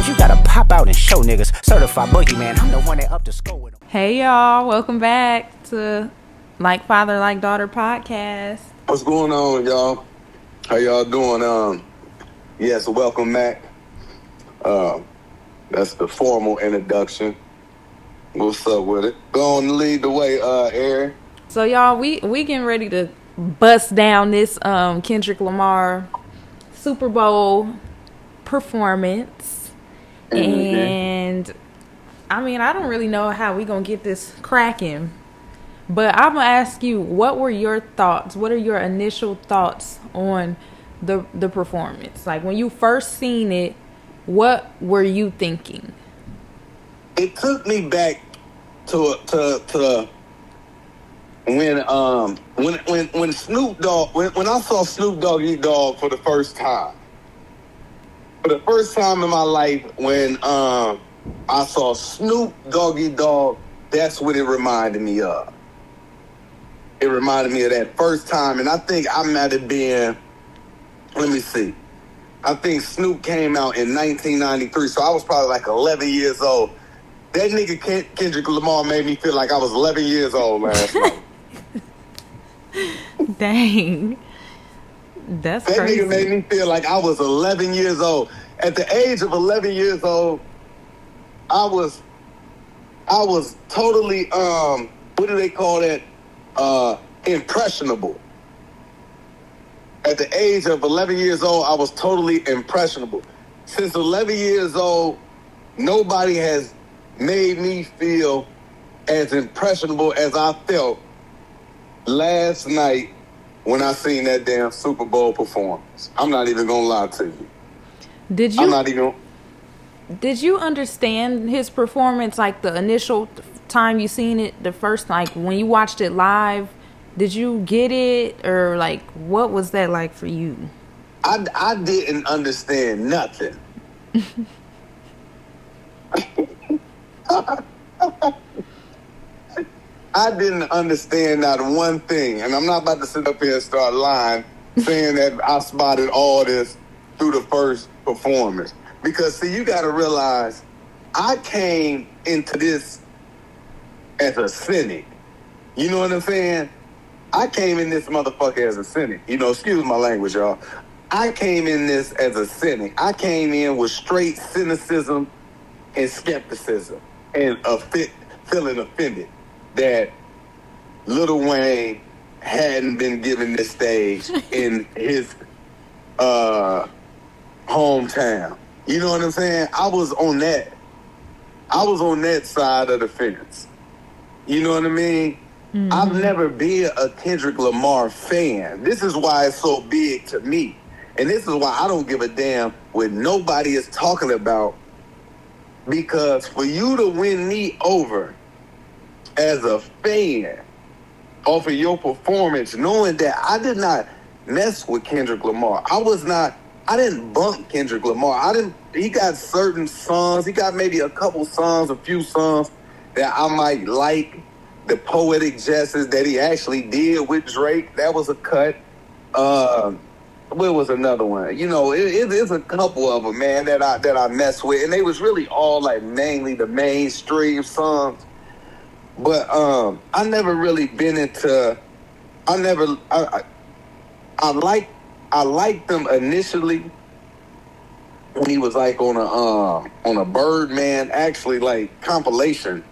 Sometimes you gotta pop out and show niggas. Certified boogeyman, I'm the one that up to score with them. Hey y'all, welcome back to Like Father, Like Daughter podcast. What's going on, y'all? How y'all doing? Yes, welcome back. That's the formal introduction. What's up with it? Go on and lead the way, Aaron. So y'all, we getting ready to bust down this Kendrick Lamar Super Bowl performance. Mm-hmm. And I mean, I don't really know how we gonna get this cracking, but I'm gonna ask you, what were your thoughts? What are your initial thoughts on the performance? Like, when you first seen it, what were you thinking? It took me back to when Snoop Dogg, when I saw Snoop Doggy Dogg for the first time. For the first time in my life, when I saw Snoop Doggy Dogg, that's what it reminded me of. It reminded me of that first time, and I think I might have been, let me see, I think Snoop came out in 1993, so I was probably like 11 years old. That nigga Kendrick Lamar made me feel like I was 11 years old last night. Dang. That's crazy. That nigga made me feel like I was 11 years old. At the age of 11 years old, I was totally, what do they call that? Impressionable. At the age of 11 years old, I was totally impressionable. Since 11 years old, nobody has made me feel as impressionable as I felt last night when I seen that damn Super Bowl performance. I'm not even gonna lie to you. Did you understand his performance, like the initial time you seen it, the first, like when you watched it live? Did you get it, or like what was that like for you? I didn't understand nothing. I didn't understand not one thing, and I'm not about to sit up here and start lying, saying that I spotted all this through the first performance. Because, see, you got to realize, I came into this as a cynic. You know what I'm saying? I came in this motherfucker as a cynic. You know, excuse my language, y'all. I came in this as a cynic. I came in with straight cynicism and skepticism and feeling offended that Lil Wayne hadn't been given this stage in his hometown. You know what I'm saying? I was on that side of the fence. You know what I mean? Mm-hmm. I've never been a Kendrick Lamar fan. This is why it's so big to me. And this is why I don't give a damn what nobody is talking about. Because for you to win me over as a fan off of your performance, knowing that I did not mess with Kendrick Lamar. I didn't bump Kendrick Lamar. He got certain songs. He got maybe a few songs that I might like. The Poetic Justice that he actually did with Drake, that was a cut. Where was another one? You know, it's a couple of them, man, that I mess with, and they was really all like mainly the mainstream songs. But I never really been into. I liked them initially when he was like on a Birdman, actually like compilation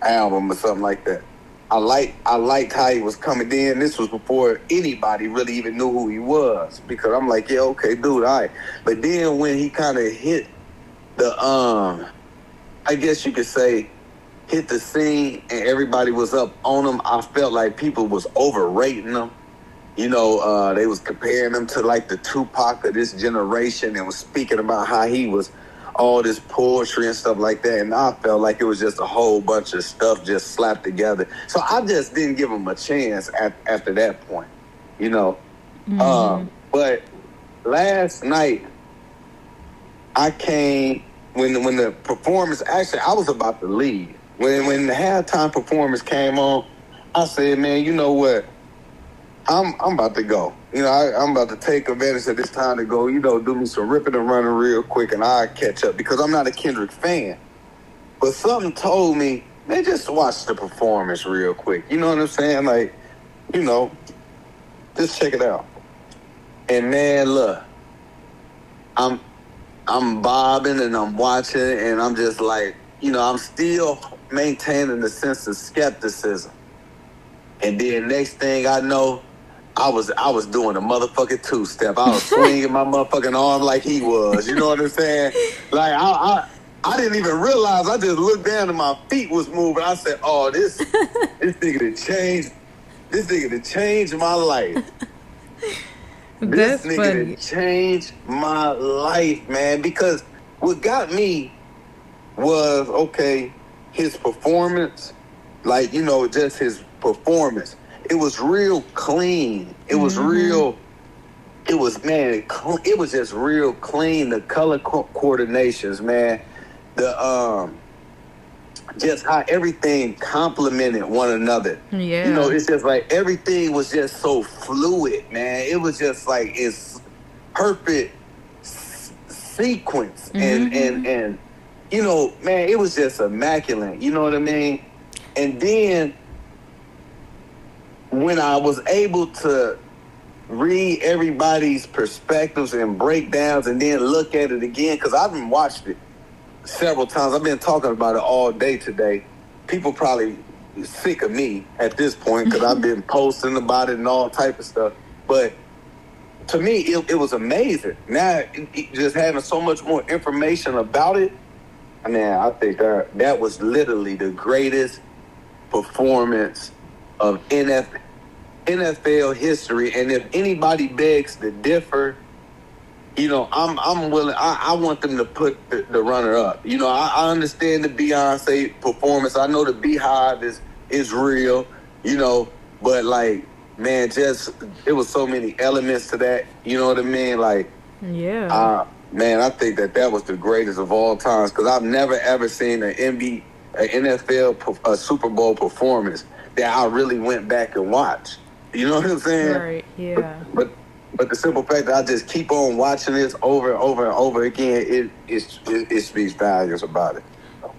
album or something like that. I liked how he was coming in. This was before anybody really even knew who he was, because I'm like, yeah, okay, dude, all right. But then when he kind of hit the I guess you could say hit the scene and everybody was up on him, I felt like people was overrating him. You know, they was comparing him to like the Tupac of this generation and was speaking about how he was all this poetry and stuff like that. And I felt like it was just a whole bunch of stuff just slapped together. So I just didn't give him a chance after that point, you know. Mm-hmm. But last night, I came, when the performance, actually, I was about to leave. When the halftime performance came on, I said, man, you know what? I'm about to go. I'm about to take advantage of this time to go, do me some ripping and running real quick, and I'll catch up because I'm not a Kendrick fan. But something told me, man, just watch the performance real quick. You know what I'm saying? Like, just check it out. And man, look, I'm bobbing and I'm watching, and I'm just like, I'm still maintaining the sense of skepticism. And then next thing I know, I was doing a motherfucking two-step. I was swinging my motherfucking arm like he was. You know what I'm saying? Like I didn't even realize. I just looked down and my feet was moving. I said, "Oh, this nigga done changed. This nigga done changed my life. That's this nigga funny. done changed my life, man." Because what got me was his performance, like just his performance. It was real clean. It was real. It was it was just real clean. The color coordinations, man. The just how everything complemented one another. Yeah. It's just like everything was just so fluid, man. It was just like it's perfect sequence, and man, it was just immaculate. You know what I mean? And then when I was able to read everybody's perspectives and breakdowns and then look at it again, because I've been watched it several times. I've been talking about it all day today. People probably sick of me at this point because I've been posting about it and all type of stuff. But to me, it was amazing. Now, just having so much more information about it, man, I think that was literally the greatest performance of NFL history. And if anybody begs to differ, I'm willing. I want them to put the runner up. I understand the Beyonce performance. I know the Beehive is real. But like, man, it was so many elements to that. You know what I mean? Like, yeah. Man, I think that was the greatest of all times because I've never ever seen an NFL a Super Bowl performance that I really went back and watched. You know what I'm saying? Right. Yeah. But the simple fact that I just keep on watching this over and over and over again, it speaks volumes about it.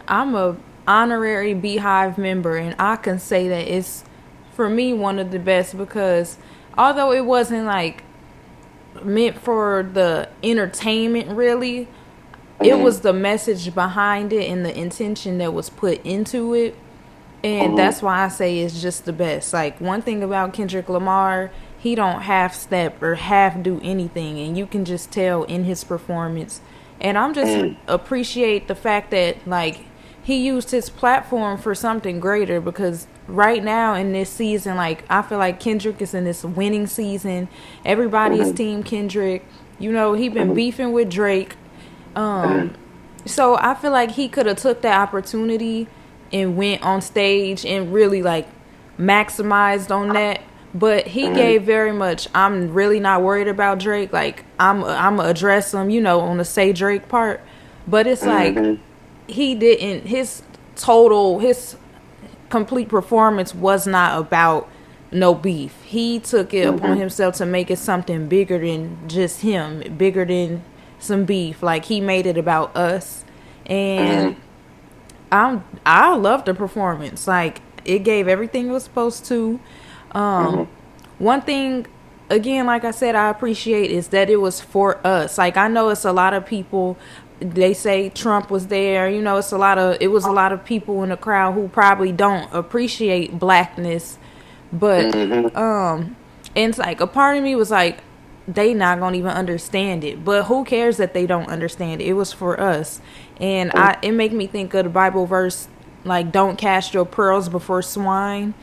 I'm a honorary Beehive member, and I can say that it's, for me, one of the best because although it wasn't like meant for the entertainment really, it was the message behind it and the intention that was put into it. And that's why I say it's just the best. Like, one thing about Kendrick Lamar, he don't half-step or half-do anything. And you can just tell in his performance. And I'm just appreciate the fact that, like, he used his platform for something greater. Because right now in this season, like, I feel like Kendrick is in this winning season. Everybody is Team Kendrick. He been beefing with Drake. So I feel like he could have took that opportunity and went on stage and really like maximized on that. But he gave very much, I'm really not worried about Drake. Like, I'm going to address him, on the say Drake part. But it's like, he didn't, his complete performance was not about no beef. He took it upon himself to make it something bigger than just him, bigger than some beef. Like, he made it about us. And I love the performance. Like, it gave everything it was supposed to. One thing, again, like I said, I appreciate is that it was for us. Like, I know it's a lot of people, they say Trump was there. It was a lot of people in the crowd who probably don't appreciate blackness. But, and it's like, a part of me was like, they not gonna even understand it. But who cares that they don't understand it? It was for us. And it make me think of the Bible verse, like, don't cast your pearls before swine.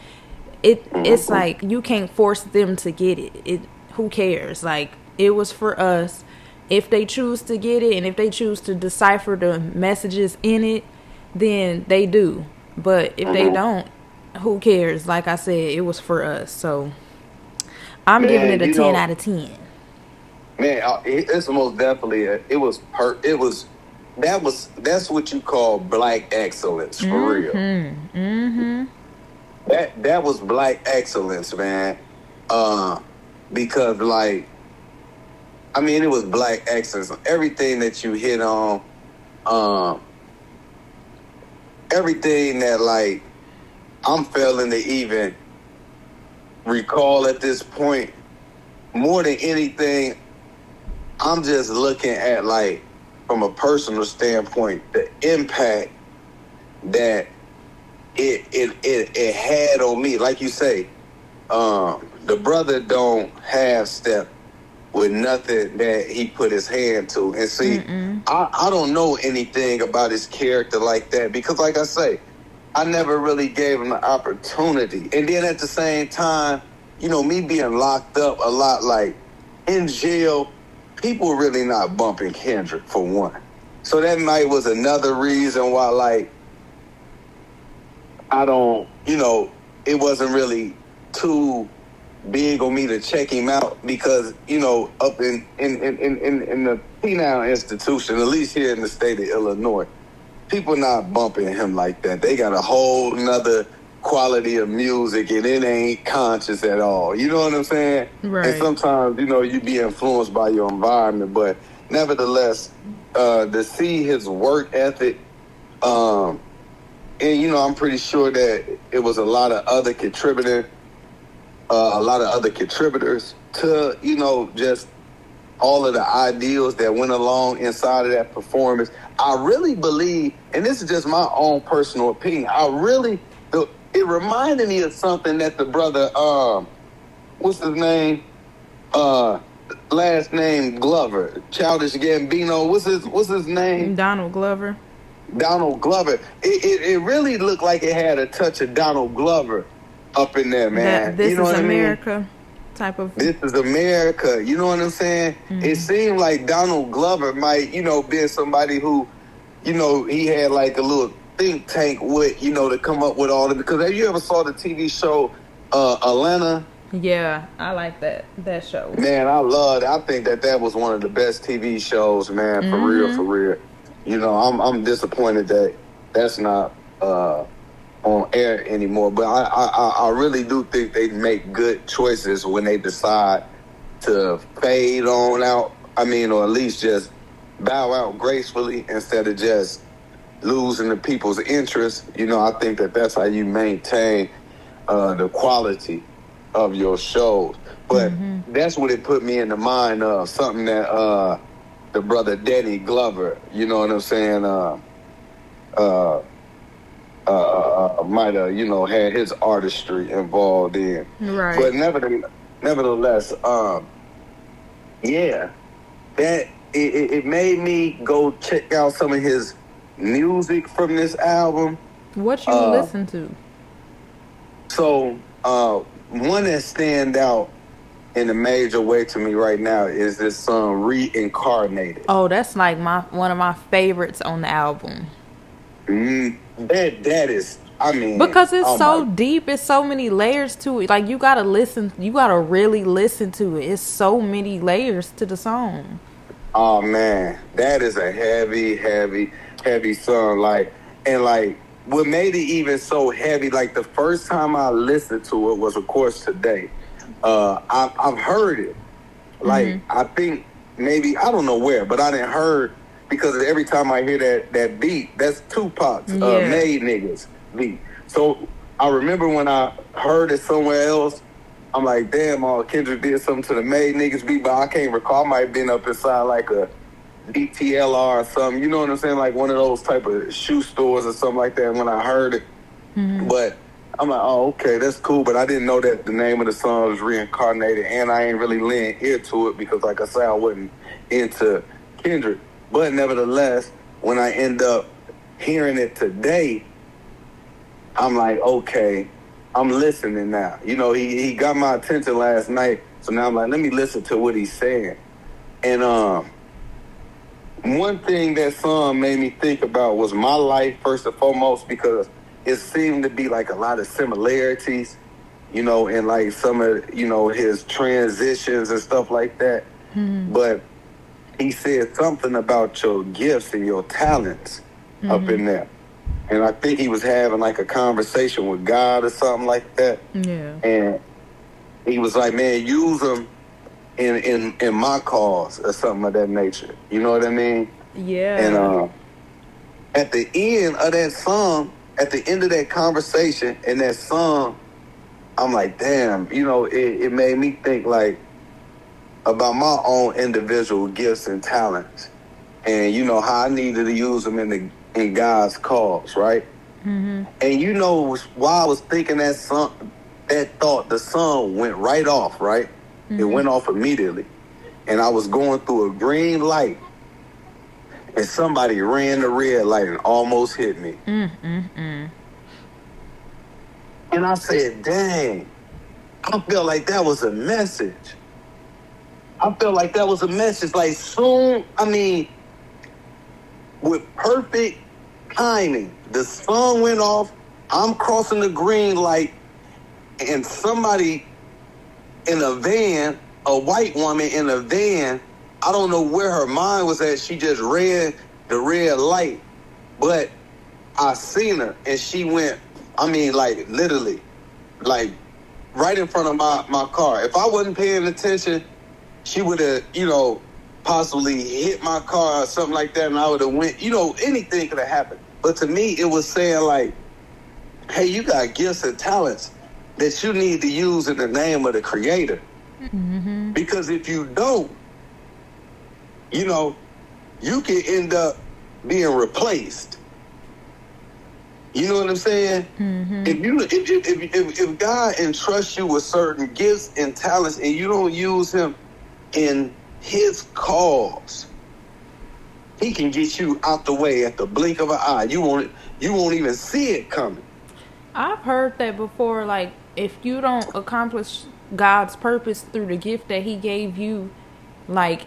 It's like, you can't force them to get it. Who cares? Like, it was for us. If they choose to get it and if they choose to decipher the messages in it, then they do. But if they don't, who cares? Like I said, it was for us. So I'm giving it a 10 out of 10. Man, it's most definitely that's what you call black excellence for real. That was black excellence, man. because like, I mean, it was black excellence. Everything that you hit on, everything that like I'm failing to even recall at this point. More than anything, I'm just looking at like from a personal standpoint, the impact that it had on me. Like you say, the brother don't half step with nothing that he put his hand to. And see, I don't know anything about his character like that because, like I say, I never really gave him the opportunity. And then at the same time, you know, me being locked up a lot, like in jail, people really not bumping Kendrick for one. So that might was another reason why, like, I don't, you know, it wasn't really too big on me to check him out because, you know, up in the penal institution, at least here in the state of Illinois, people not bumping him like that. They got a whole nother quality of music and it ain't conscious at all. You know what I'm saying? Right. And sometimes, you know, you be influenced by your environment, but nevertheless, to see his work ethic, and, you know, I'm pretty sure that it was a lot of other contributors to, you know, just all of the ideals that went along inside of that performance. I really believe, and this is just my own personal opinion, it reminded me of something that the brother, what's his name? Last name Glover, Childish Gambino. What's his name? Donald Glover. Donald Glover. It really looked like it had a touch of Donald Glover up in there, man. This you know is what America I mean? type of. This is America. You know what I'm saying? It seemed like Donald Glover might, you know, be somebody who, you know, he had like a little think tank with, you know, to come up with all of it. Because have you ever saw the TV show Atlanta? Yeah, I like that show. Man, I loved it. I think that was one of the best TV shows, man, for real. You know, I'm disappointed that that's not on air anymore. But I really do think they make good choices when they decide to fade on out. I mean, or at least just bow out gracefully instead of just losing the people's interest. You know, I think that's how you maintain the quality of your shows. But that's what it put me in the mind of, something that the brother Danny Glover, you know what I'm saying, might have, you know, had his artistry involved in. Right. But nevertheless, yeah, that it made me go check out some of his music from this album. What you listen to? So, one that stand out in a major way to me right now is this song Reincarnated. Oh, that's like one of my favorites on the album. That is, I mean, because it's so deep, it's so many layers to it. Like you gotta really listen to it. It's so many layers to the song. Oh man, that is a heavy song. Like, and like what made it even so heavy, like the first time I listened to it was of course today. I've heard it. Like I think maybe, I don't know where, but I didn't heard, because every time I hear that beat, that's Tupac's Made Niggas beat. So I remember when I heard it somewhere else, I'm like, damn, Kendrick did something to the Made Niggas beat, but I can't recall. I might have been up inside like a DTLR or something, you know what I'm saying? Like one of those type of shoe stores or something like that when I heard it. But I'm like, oh, okay, that's cool. But I didn't know that the name of the song was Reincarnated, and I ain't really leaning ear to it because, like I said, I wasn't into Kendrick. But nevertheless, when I end up hearing it today, I'm like, okay, I'm listening now. You know, he got my attention last night, so now I'm like, let me listen to what he's saying. And one thing that song made me think about was my life, first and foremost, because it seemed to be like a lot of similarities, you know, and like some of, you know, his transitions and stuff like that. But he said something about your gifts and your talents up in there. And I think he was having like a conversation with God or something like that. Yeah. And He was like, man, use them in my cause or something of that nature. You know what I mean? Yeah. And at the end of that song, at the end of that conversation and that song, I'm like, damn, you know, it made me think like about my own individual gifts and talents, and you know how I needed to use them in God's cause, right? Mm-hmm. And you know, while I was thinking that thought, the song went right off, right? Mm-hmm. It went off immediately, and I was going through a green light, and somebody ran the red light and almost hit me. Mm-mm-mm. And I said, dang, I felt like that was a message. Like soon, I mean, with perfect timing, the sun went off, I'm crossing the green light, and somebody in a van, a white woman in a van, I don't know where her mind was at, she just read the red light, but I seen her, and she went, I mean, like, literally, like, right in front of my car. If I wasn't paying attention, she would have, you know, possibly hit my car or something like that, and I would have went, you know, anything could have happened. But to me, it was saying, like, hey, you got gifts and talents that you need to use in the name of the Creator. Mm-hmm. Because if you don't, you know, you can end up being replaced. You know what I'm saying? Mm-hmm. If God entrusts you with certain gifts and talents and you don't use him in his cause, he can get you out the way at the blink of an eye. You won't even see it coming. I've heard that before. Like, if you don't accomplish God's purpose through the gift that he gave you, like,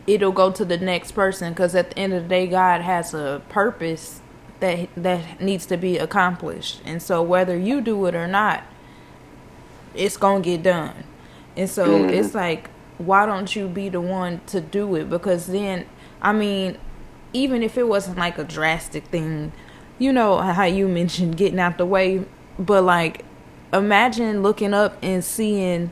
it'll go to the next person, because at the end of the day, God has a purpose that needs to be accomplished, and so whether you do it or not, it's gonna get done. And so it's like, why don't you be the one to do it? Because then, I mean, even if it wasn't like a drastic thing, you know how you mentioned getting out the way, but like, imagine looking up and seeing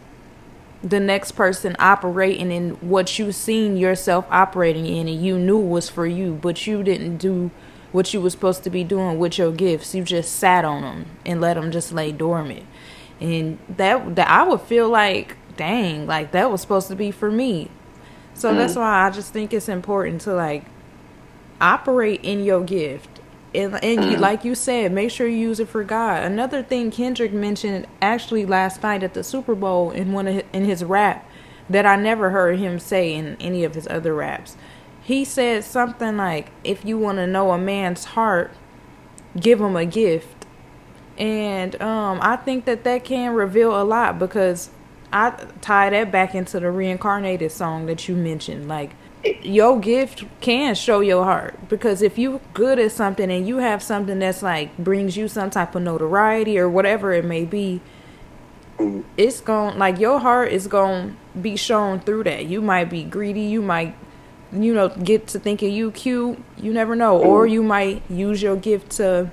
the next person operating in what you seen yourself operating in, and you knew was for you, but you didn't do what you was supposed to be doing with your gifts. You just sat on them and let them just lay dormant. And that I would feel like, dang, like that was supposed to be for me. So that's why I just think it's important to like operate in your gift. And you, like you said, make sure you use it for God. Another thing Kendrick mentioned actually last night at the Super Bowl in his rap that I never heard him say in any of his other raps. He said something like, if you want to know a man's heart, give him a gift. And I think that can reveal a lot, because I tie that back into the Reincarnated song that you mentioned. Like, your gift can show your heart, because if you're good at something and you have something that's like brings you some type of notoriety or whatever it may be, it's going, like, your heart is going to be shown through that. You might be greedy, you might, you know, get to thinking you cute, you never know, or you might use your gift to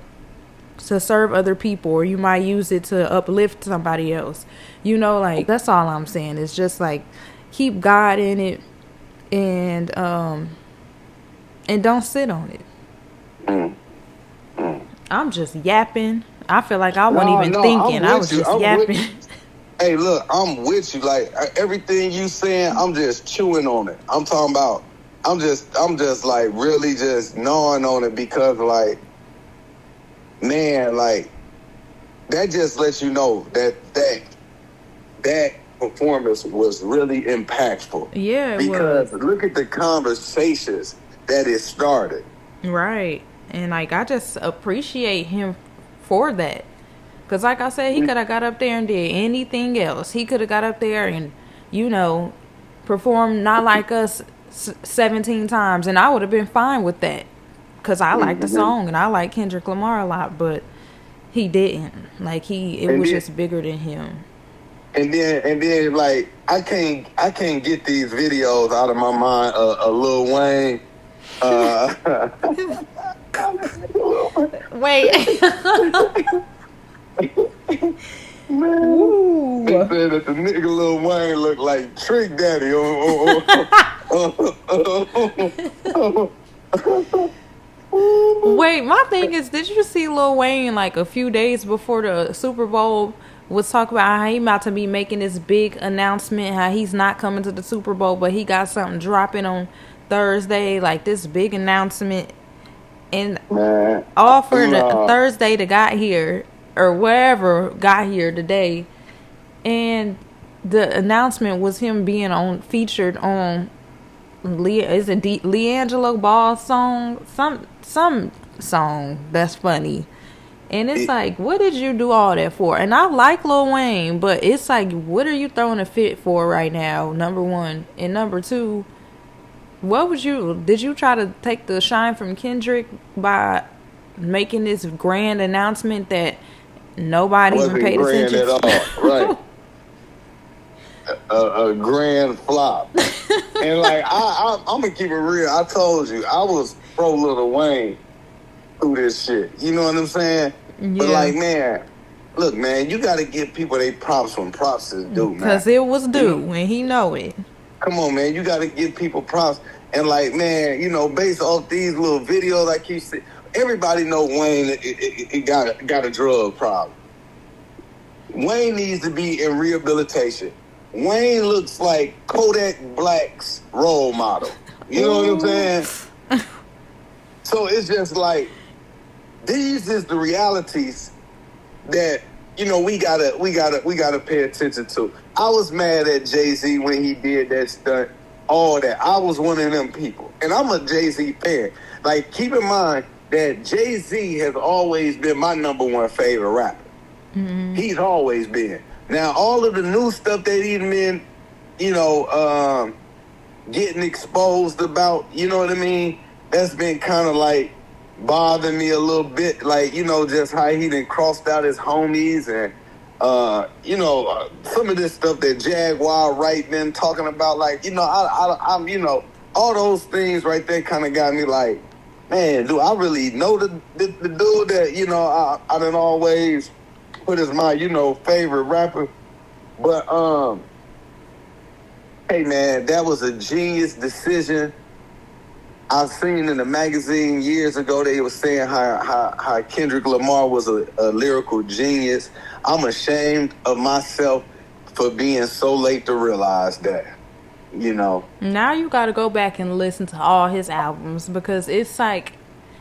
serve other people, or you might use it to uplift somebody else, you know. Like, that's all I'm saying. It's just like, keep God in it, and don't sit on it. I'm just yapping. I feel like I wasn't even thinking. I was just yapping. Hey, look, I'm with you. Like, everything you saying, I'm just chewing on it. I'm talking about, I'm just like really just gnawing on it, because like, man, like, that just lets you know that performance was really impactful. Yeah, because look at the conversations that it started. Right. And like, I just appreciate him for that. Because like I said, he could have got up there and did anything else. He could have got up there and, you know, performed Not Like Us 17 times, and I would have been fine with that, because I like the song and I like Kendrick Lamar a lot. But he didn't. Like, it was just bigger than him. And then like, I can't get these videos out of my mind. Lil Wayne. Wait. Man. for? said that the nigga Lil Wayne looked like Trick Daddy. Wait, my thing is, did you see Lil Wayne like a few days before the Super Bowl was talking about how he about to be making this big announcement, how he's not coming to the Super Bowl, but he got something dropping on Thursday, like this big announcement, and all for the Thursday that got here or wherever got here today, and the announcement was him being featured on Leangelo Ball's song, some song that's funny. And it's like, what did you do all that for? And I like Lil Wayne, but it's like, what are you throwing a fit for right now, number one? And number two, did you try to take the shine from Kendrick by making this grand announcement that nobody even paid attention to? At all. Right. A grand flop. And like, I'm gonna keep it real. I told you, I was pro Lil Wayne through this shit. You know what I'm saying? Yeah. But like, man, look, man, you gotta give people their props when props is due, man. Because it was due, and he know it. Come on, man, you gotta give people props. And like, man, you know, based off these little videos I keep seeing, everybody know Wayne it got a drug problem. Wayne needs to be in rehabilitation. Wayne looks like Kodak Black's role model. You know what I'm saying? So it's just like, these is the realities that, you know, we gotta pay attention to. I was mad at Jay-Z when he did that stunt, all that. I was one of them people. And I'm a Jay-Z fan. Like, keep in mind that Jay-Z has always been my number one favorite rapper. Mm-hmm. He's always been. Now, all of the new stuff that he's been, you know, getting exposed about, you know what I mean? That's been kind of like bothering me a little bit. Like, you know, just how he done crossed out his homies and, you know, some of this stuff that Jaguar Wright been talking about. Like, you know, I'm, you know, all those things right there kind of got me like, man, do I really know the dude that, you know, I done always put as my, you know, favorite rapper? But hey man, that was a genius decision. I've seen in the magazine years ago they were saying how Kendrick Lamar was a lyrical genius. I'm ashamed of myself for being so late to realize that. You know, now you got to go back and listen to all his albums, because it's like,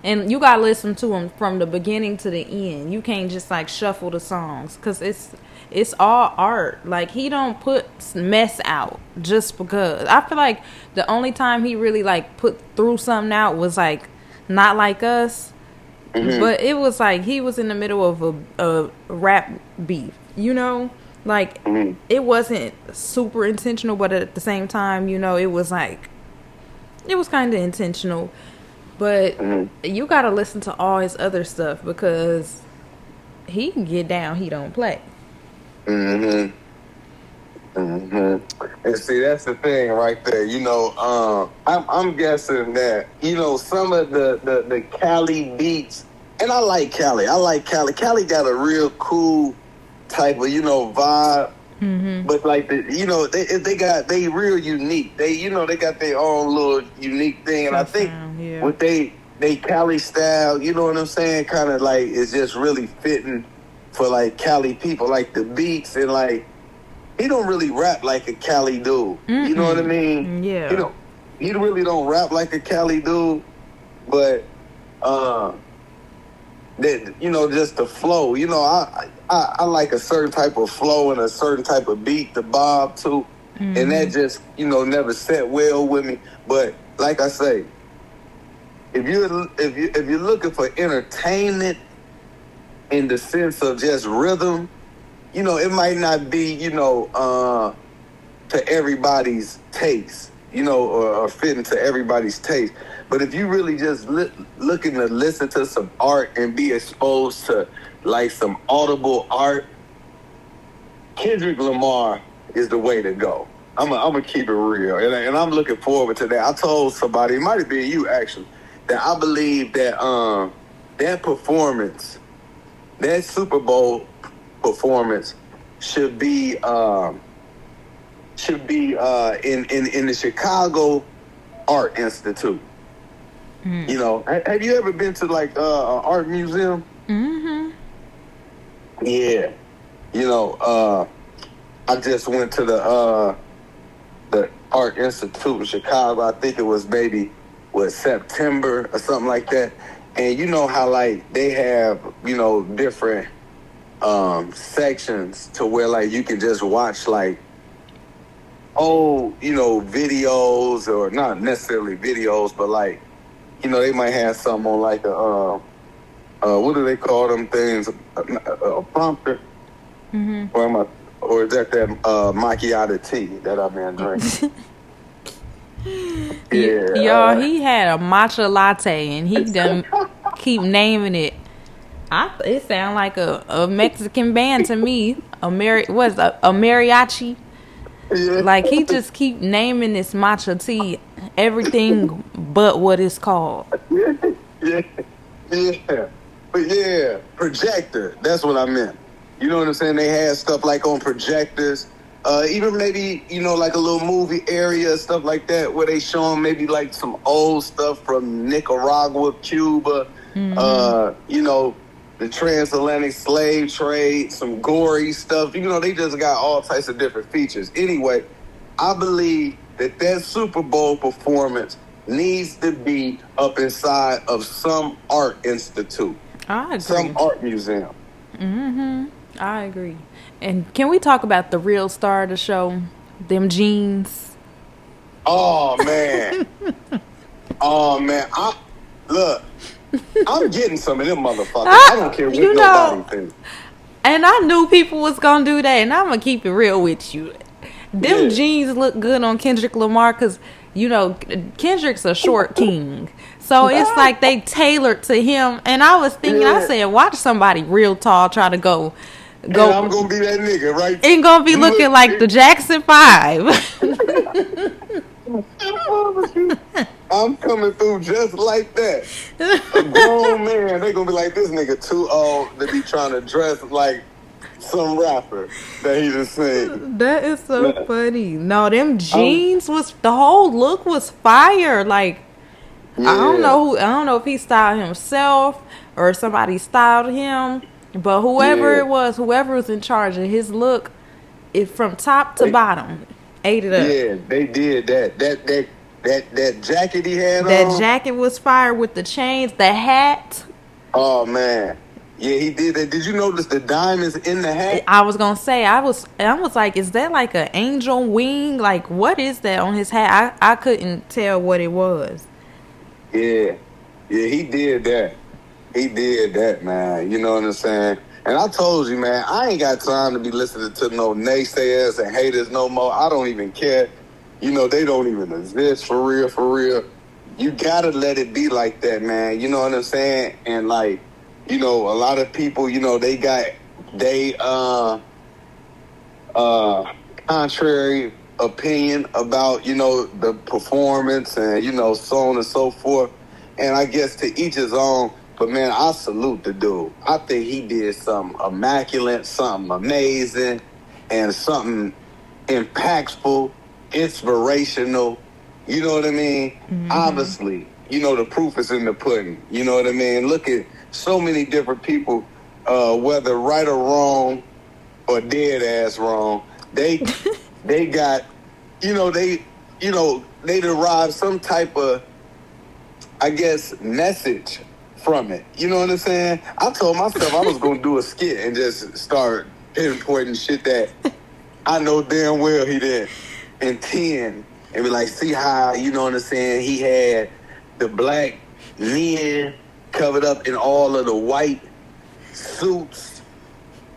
and you got to listen to him from the beginning to the end. You can't just like shuffle the songs, because it's all art. Like, he don't put mess out just because. I feel like the only time he really like threw something out was like Not Like Us. Mm-hmm. But it was like he was in the middle of a rap beef, you know? Like, mm-hmm. It wasn't super intentional, but at the same time, you know, it was like, it was kind of intentional. But mm-hmm. You got to listen to all his other stuff, because he can get down, he don't play. Mm-hmm. Mm-hmm. And see, that's the thing right there. You know, I'm guessing that, you know, some of the Cali beats, and I like Cali. Cali got a real cool type of, you know, vibe. Mm-hmm. But like, you know, they real unique. They, you know, they got their own little unique thing. And I think with they Cali style, you know what I'm saying, kind of like is just really fitting for like Cali people, like the beats, and like he don't really rap like a Cali dude. Mm-hmm. You know what I mean? Yeah. He really don't rap like a Cali dude, but that, you know, just the flow. You know, I like a certain type of flow and a certain type of beat to bob to, mm-hmm. and that just, you know, never set well with me. But like I say, if you're looking for entertainment in the sense of just rhythm, you know, it might not be, you know, to everybody's taste, you know, or fitting to everybody's taste. But if you really just looking to listen to some art and be exposed to like some audible art, Kendrick Lamar is the way to go. I'm gonna keep it real, and I'm looking forward to that. I told somebody, it might have been you actually, that I believe that that performance, that Super Bowl performance, should be in the Chicago Art Institute. You know, have you ever been to like an art museum? Mm-hmm. Yeah. You know, I just went to the Art Institute in Chicago. I think it was maybe September or something like that. And you know how like they have, you know, different sections to where like you can just watch like old, you know, videos, or not necessarily videos, but like, you know, they might have something on like a what do they call them things? A prompter. Mm-hmm. Or is that macchiato tea that I've been drinking? Yeah, Y'all, he had a matcha latte and he done keep naming it. It sound like a Mexican band to me. A mariachi. Yeah. Like he just keep naming this matcha tea everything but what it's called. Yeah. But yeah, projector. That's what I meant. You know what I'm saying? They had stuff like on projectors. Even maybe, you know, like a little movie area, stuff like that, where they show them maybe like some old stuff from Nicaragua, Cuba, you know, the transatlantic slave trade, some gory stuff. You know, they just got all types of different features. Anyway, I believe that Super Bowl performance needs to be up inside of some art institute. I agree. Some art museum. Mm-hmm. I agree. And can we talk about the real star of the show? Them jeans. Oh, man. I'm getting some of them motherfuckers. I don't care what nobody thinks. And I knew people was going to do that. And I'm going to keep it real with you. Them jeans look good on Kendrick Lamar because, you know, Kendrick's a short king. So it's like they tailored to him. And I was thinking, I said, watch somebody real tall try to go. And I'm going to be that nigga, right? Ain't going to be looking like the Jackson 5. I'm coming through just like that. A grown man, they going to be like, this nigga too old to be trying to dress like some rapper that he just sing. That is so funny. No, them jeans the whole look was fire. Like, yeah. I don't know if he styled himself or somebody styled him, but whoever was in charge of his look, it from top to bottom, ate it up. Yeah, they did that. That jacket he had on. That jacket was fire with the chains, the hat. Oh man. Yeah, he did that. Did you notice the diamonds in the hat? I was gonna say, I was like, is that like an angel wing? Like, what is that on his hat? I couldn't tell what it was. Yeah, he did that. He did that, man. You know what I'm saying? And I told you, man, I ain't got time to be listening to no naysayers and haters no more. I don't even care. You know, they don't even exist for real. You gotta let it be like that, man. You know what I'm saying? And like, you know, a lot of people, you know, they contrary opinion about, you know, the performance and, you know, so on and so forth. And I guess to each his own. But, man, I salute the dude. I think he did something immaculate, something amazing, and something impactful, inspirational. You know what I mean? Mm-hmm. Obviously, you know, the proof is in the pudding. You know what I mean? Look at so many different people, whether right or wrong or dead ass wrong, they got, they derive some type of, I guess, message from it. You know what I'm saying? I told myself I was going to do a skit and just start pinpointing shit that I know damn well he didn't intend, and be like, see how, you know what I'm saying, he had the black men covered up in all of the white suits.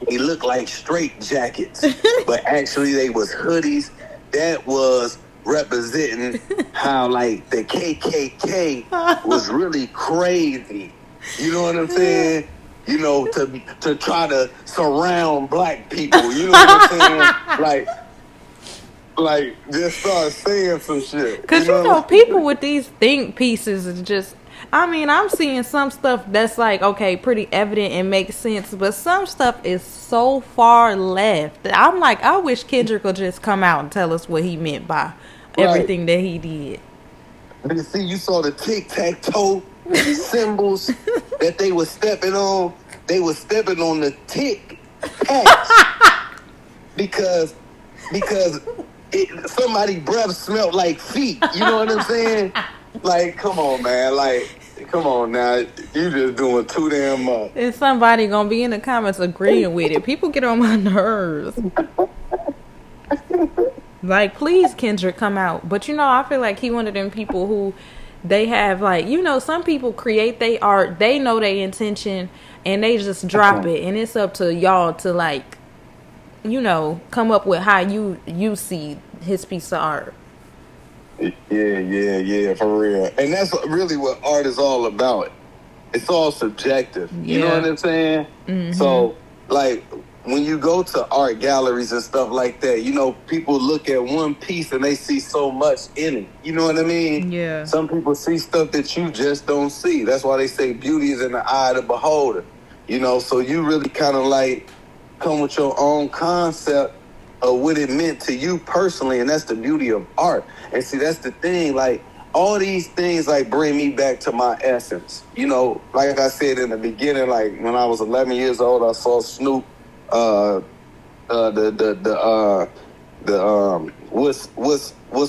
They looked like straight jackets, but actually they was hoodies. That was representing how, like, the KKK was really crazy. You know what I'm saying? You know, to try to surround black people. You know what I'm saying? Like just start saying some shit. Because, you know, people with these think pieces is just... I mean, I'm seeing some stuff that's like, okay, pretty evident and makes sense, but some stuff is so far left. I'm like, I wish Kendrick would just come out and tell us what he meant by everything that he did. And you see, you saw the tic-tac-toe symbols that they were stepping on. They were stepping on the tic-tacs because somebody's breath smelled like feet. You know what I'm saying? Like, come on, man. Like, come on now. You just doing too damn much. And somebody gonna be in the comments agreeing with it. People get on my nerves. Like, please, Kendrick, come out. But, you know, I feel like he one of them people who they have, like, you know, some people create their art. They know their intention, and they just drop it. And it's up to y'all to, like, you know, come up with how you see his piece of art. Yeah, for real. And that's really what art is all about. It's all subjective. You know what I'm saying? Mm-hmm. So, like, when you go to art galleries and stuff like that, you know, people look at one piece and they see so much in it. You know what I mean? Yeah. Some people see stuff that you just don't see. That's why they say beauty is in the eye of the beholder. You know, so you really kind of like come with your own concept of what it meant to you personally, and that's the beauty of art. And see, that's the thing, like, all these things, like, bring me back to my essence. You know, like I said in the beginning, like, when I was 11 years old, I saw Snoop, what's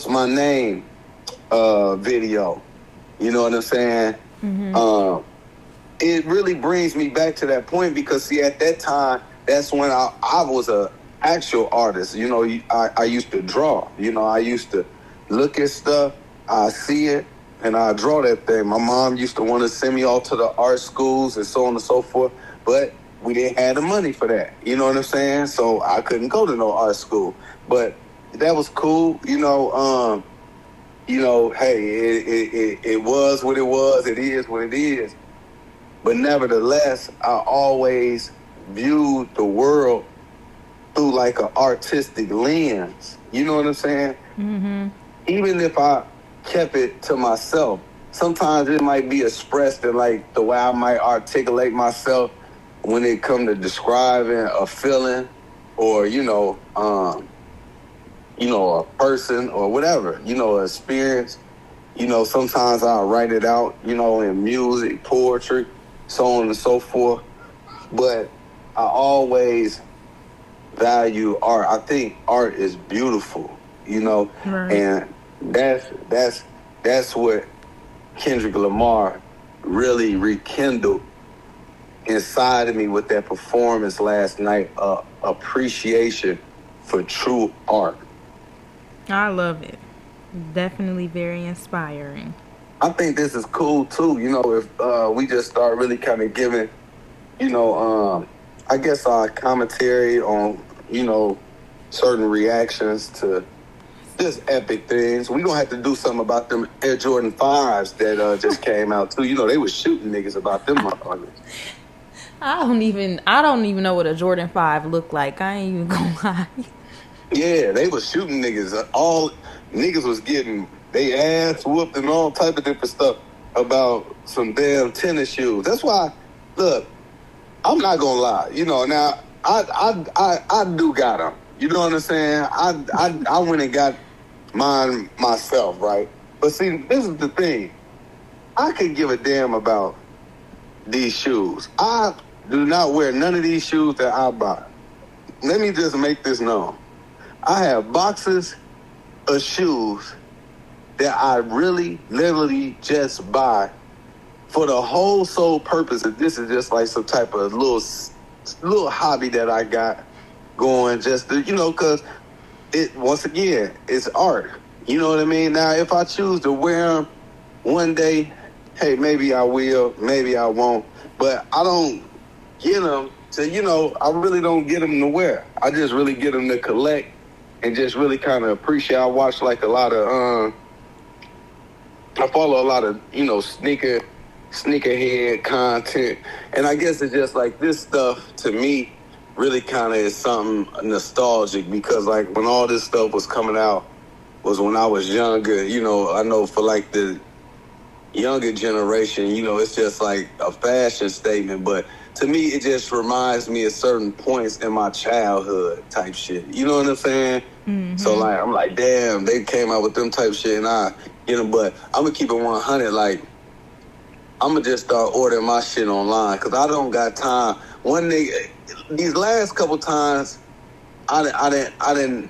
my name, video. You know what I'm saying? Mm-hmm. It really brings me back to that point because, see, at that time, that's when I was a actual artist. You know, I used to draw. You know, I used to look at stuff, I see it, and I draw that thing. My mom used to want to send me off to the art schools and so on and so forth, but we didn't have the money for that. You know what I'm saying? So I couldn't go to no art school. But that was cool. You know, hey, it was what it was. It is what it is. But nevertheless, I always viewed the world through like an artistic lens. You know what I'm saying? Mm-hmm. Even if I kept it to myself, sometimes it might be expressed in like the way I might articulate myself when it come to describing a feeling or, a person or whatever, an experience. You know, sometimes I'll write it out, in music, poetry, so on and so forth. But I always value art. I think art is beautiful, right. And that's what Kendrick Lamar really rekindled inside of me with that performance last night. Appreciation for true art. I love it. Definitely very inspiring. I think this is cool too, if we just start really kind of giving, I guess our commentary on, certain reactions to just epic things. We're going to have to do something about them Air Jordan 5s that just came out too. They was shooting niggas about them motherfuckers. I don't even know what a Jordan 5 looked like. I ain't even gonna lie. Yeah, they was shooting niggas. All niggas was getting they ass whooped and all type of different stuff about some damn tennis shoes. That's why, look, I'm not gonna lie. Now I do got them. You know what I'm saying? I went and got mine myself, right? But see, this is the thing. I could give a damn about these shoes. I do not wear none of these shoes that I buy. Let me just make this known. I have boxes of shoes that I really, literally just buy for the whole sole purpose that this is just like some type of little hobby that I got going just to, because once again, it's art. You know what I mean? Now, if I choose to wear them one day, hey, maybe I will, maybe I won't. But I don't get them to, I really don't get them to wear. I just really get them to collect and just really kind of appreciate. I watch like a lot of, I follow a lot of, sneakerhead content. And I guess it's just like this stuff to me really kind of is something nostalgic because like when all this stuff was coming out was when I was younger. I know for like the younger generation, it's just like a fashion statement. But to me, it just reminds me of certain points in my childhood type shit. You know what I'm saying? Mm-hmm. So like, I'm like, damn, they came out with them type shit, and but I'm gonna keep it 100. Like, I'm gonna just start ordering my shit online because I don't got time. These last couple times, I done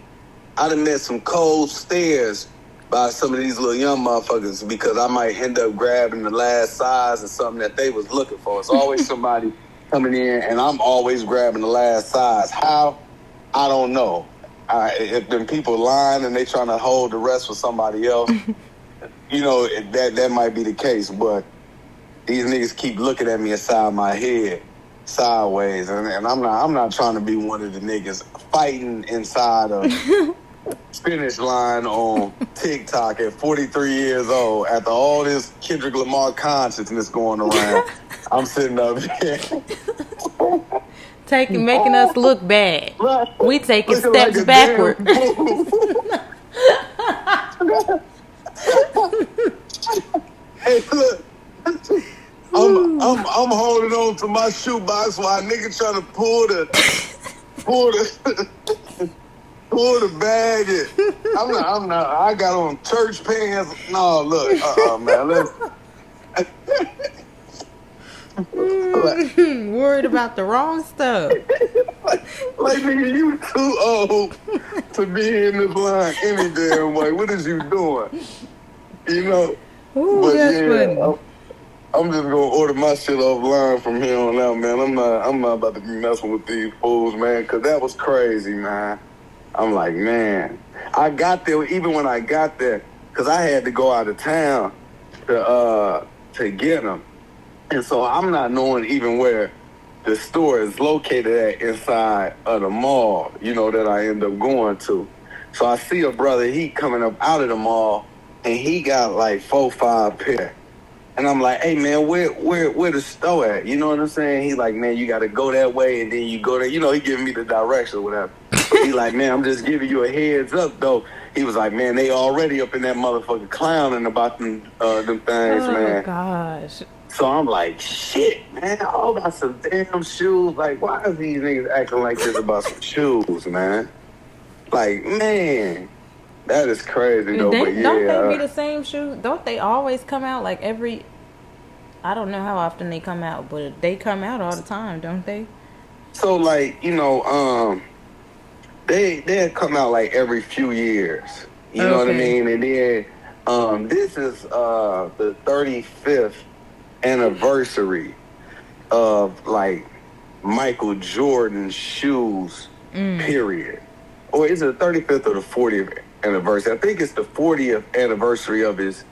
met some cold stares by some of these little young motherfuckers because I might end up grabbing the last size or something that they was looking for. It's always somebody coming in, and I'm always grabbing the last size. How? I don't know. If them people lying and they trying to hold the rest for somebody else, that might be the case. But these niggas keep looking at me inside my head, sideways, and I'm not trying to be one of the niggas fighting inside of finish line on TikTok at 43 years old after all this Kendrick Lamar consciousness going around. I'm sitting up here making us look bad. Right. We taking steps like backward. Hey, look. I'm holding on to my shoebox while a nigga trying to pull the bag in. I'm not. I got on church pants. No, look, man, worried about the wrong stuff. like nigga, you too old to be in this line any damn way. What is you doing? Ooh, but that's funny. I'm just gonna order my shit offline from here on out, man. I'm not about to be messing with these fools, man, because that was crazy, man. I'm like, man, I got there even when I got there, because I had to go out of town to get them, and so I'm not knowing even where the store is located at inside of the mall, that I end up going to. So I see a brother, he coming up out of the mall, and he got like 4-5 pair. And I'm like, hey, man, where the store at? You know what I'm saying? He like, man, you got to go that way, and then you go there. He giving me the direction or whatever. He like, man, I'm just giving you a heads up, though. He was like, man, they already up in that motherfucker clowning about them things, man. Oh, gosh. So I'm like, shit, man, all about some damn shoes. Like, why is these niggas acting like this about some shoes, man? Like, man. That is crazy, though. Don't they be the same shoes? Don't they always come out like every... I don't know how often they come out, but they come out all the time, don't they? So, like, they come out like every few years. You know what I mean? And then this is the 35th anniversary of, like, Michael Jordan's shoes, period. Or is it the 35th or the 40th anniversary? I think it's the 40th anniversary of his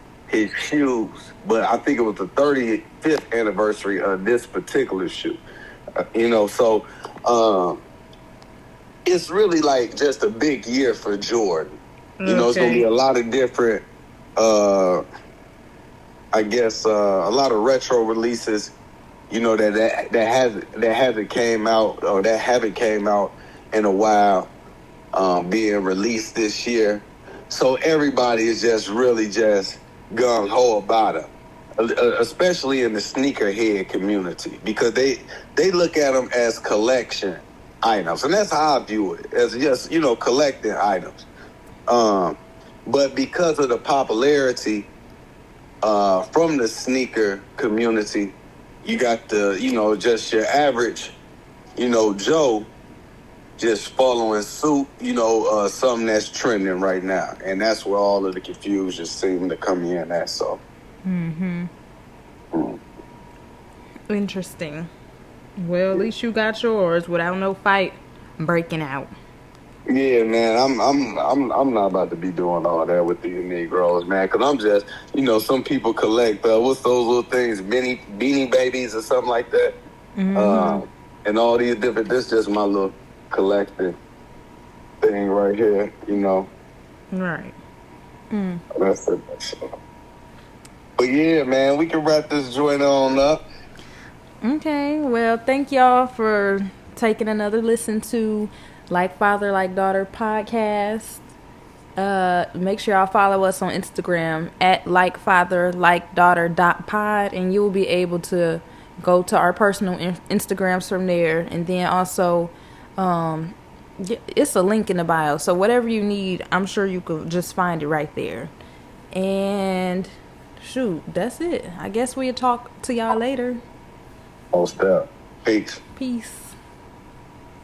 shoes, but I think it was the 35th anniversary of this particular shoe. So it's really like just a big year for Jordan. It's gonna be a lot of different, a lot of retro releases, that haven't came out or that haven't came out in a while. Being released this year, so everybody is just really just gung ho about it, especially in the sneakerhead community, because they look at them as collection items, and that's how I view it, as just collecting items. But because of the popularity from the sneaker community, you got the just your average Joe just following suit, something that's trending right now. And that's where all of the confusion seems to come in at, so. Interesting. Well, at least you got yours without no fight breaking out. Yeah, man, I'm not about to be doing all that with these Negroes, man, because I'm just, some people collect, what's those little things, beanie babies or something like that. And all these different, this is just my little collecting thing right here, Right. That's it. But yeah, man, we can wrap this joint on up. Okay, well, thank y'all for taking another listen to Like Father, Like Daughter podcast. Make sure y'all follow us on Instagram at likefatherlikedaughter.pod, and you will be able to go to our personal Instagrams from there. And then also, it's a link in the bio. So whatever you need, I'm sure you could just find it right there. And shoot, that's it. I guess we'll talk to y'all later. Oh, step. Peace. Peace.